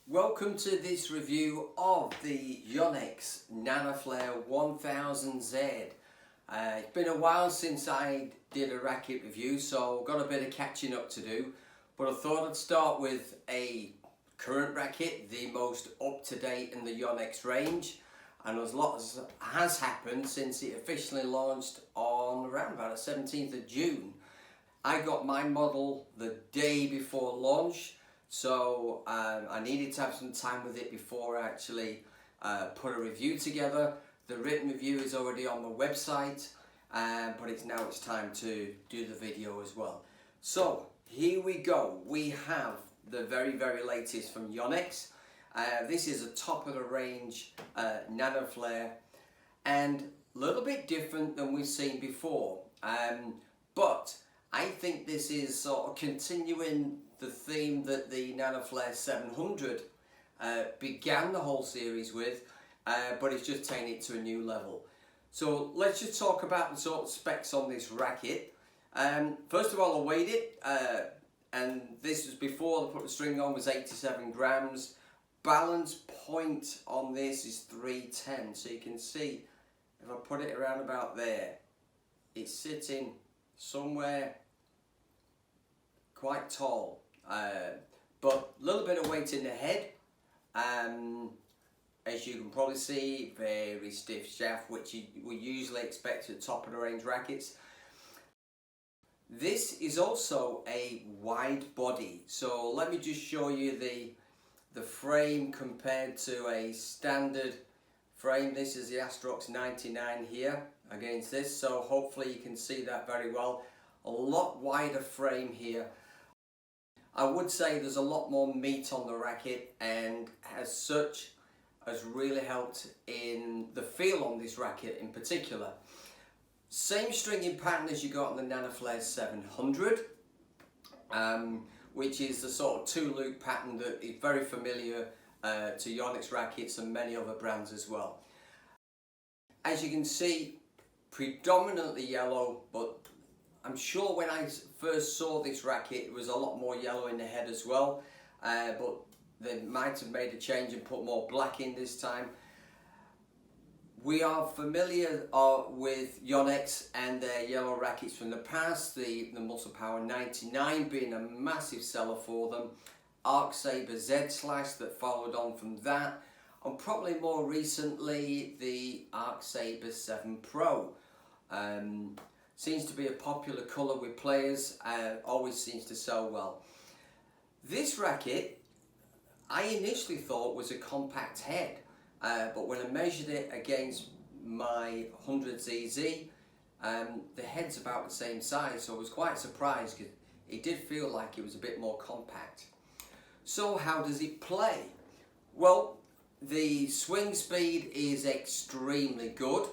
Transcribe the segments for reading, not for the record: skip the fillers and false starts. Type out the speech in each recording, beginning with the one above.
Welcome to this review of the Yonex Nanoflare 1000z. It's been a while since I did a racket review, so I've got a bit of catching up to do. But I thought I'd start with a current racket, the most up-to-date in the Yonex range. And as lot has happened since it officially launched on around about the 17th of June. I got my model the day before launch. So I needed to have some time with it before I actually put a review together. The written review is already on the website, but it's time to do the video as well. So here we go. We have the very latest from Yonex. This is a top of the range Nanoflare, and a little bit different than we've seen before. But I think this is sort of continuing the theme that the Nanoflare 700 began the whole series with, but it's just taking it to a new level. So let's just talk about the sort of specs on this racket. First of all, I weighed it, and this was before I put the string on, was 87 grams. Balance point on this is 310, so you can see if I put it around about there, it's sitting somewhere quite tall, but a little bit of weight in the head. As you can probably see, very stiff shaft, which we usually expect at top of the range rackets. This is also a wide body, so let me just show you the frame compared to a standard frame. This is the Astrox 99 here against this, so hopefully you can see that very well. A lot wider frame here. I would say there's a lot more meat on the racket, and as such has really helped in the feel on this racket in particular. Same stringing pattern as you got on the Nanoflare 700, which is the sort of two-loop pattern that is very familiar to Yonex rackets and many other brands as well. As you can see, predominantly yellow, but I'm sure when I first saw this racket it was a lot more yellow in the head as well, but they might have made a change and put more black in this time. We are familiar with Yonex and their yellow rackets from the past, the Muscle Power 99 being a massive seller for them, Arc Saber Z Slash that followed on from that, and probably more recently the Arc Saber 7 Pro. Seems to be a popular colour with players, always seems to sell well. This racket I initially thought was a compact head, but when I measured it against my 1000z, the head's about the same size, so I was quite surprised because it did feel like it was a bit more compact. So how does it play? Well, the swing speed is extremely good.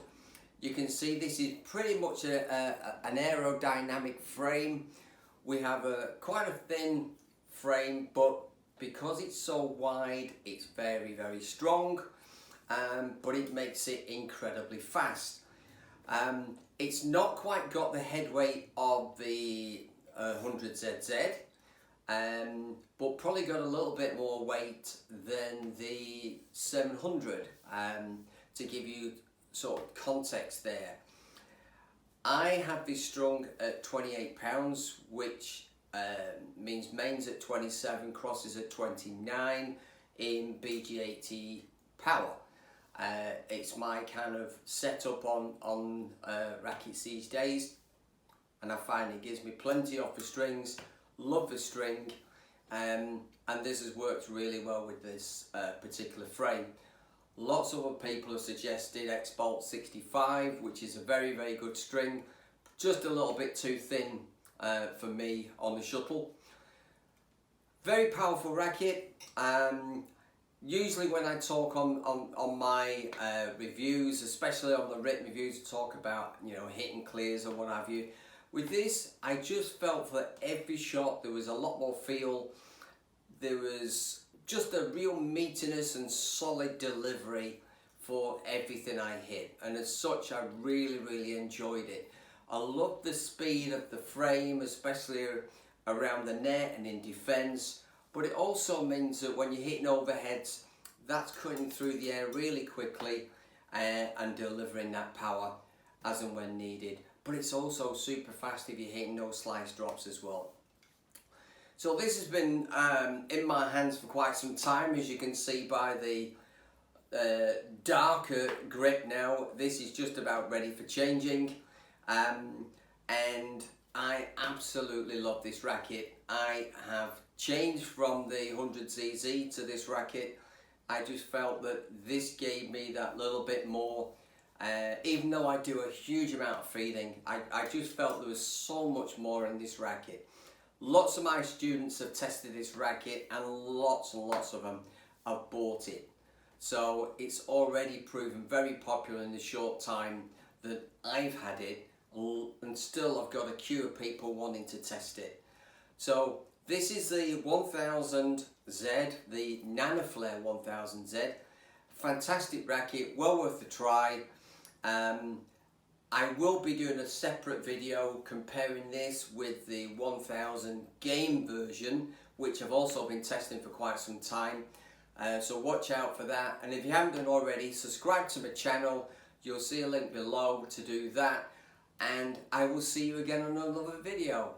You can see this is pretty much an aerodynamic frame. We have quite a thin frame, but because it's so wide, it's very strong, but it makes it incredibly fast. It's not quite got the head weight of the 100ZZ, but probably got a little bit more weight than the 700, to give you sort of context there. I have this strung at 28 pounds, which means mains at 27, crosses at 29 in BG80 power. It's my kind of setup on rackets these days, and I find it gives me plenty off the strings, love the string, and this has worked really well with this particular frame. Lots of other people have suggested X-Bolt 65, which is a very good string, just a little bit too thin for me on the shuttle. Very powerful racket. Usually when I talk on my reviews, especially on the written reviews, talk about, you know, hitting clears or what have you. With this, I just felt for every shot there was a lot more feel. There was just a real meatiness and solid delivery for everything I hit, and as such I really enjoyed it. I love the speed of the frame, especially around the net and in defence. but it also means that when you're hitting overheads, that's cutting through the air really quickly and delivering that power as and when needed. But it's also super fast if you're hitting those slice drops as well. So this has been in my hands for quite some time, as you can see by the darker grip now. This is just about ready for changing, and I absolutely love this racket. I have changed from the 1000z to this racket. I just felt that this gave me that little bit more, even though I do a huge amount of feeding, I just felt there was so much more in this racket. Lots of my students have tested this racket and lots of them have bought it. So it's already proven very popular in the short time that I've had it, and still I've got a queue of people wanting to test it. So this is the 1000z, the Nanoflare 1000z. Fantastic racket, well worth the try. I will be doing a separate video comparing this with the 1000 game version, which I've also been testing for quite some time. So watch out for that, and if you haven't done already, subscribe to my channel. You'll see a link below to do that, and I will see you again on another video.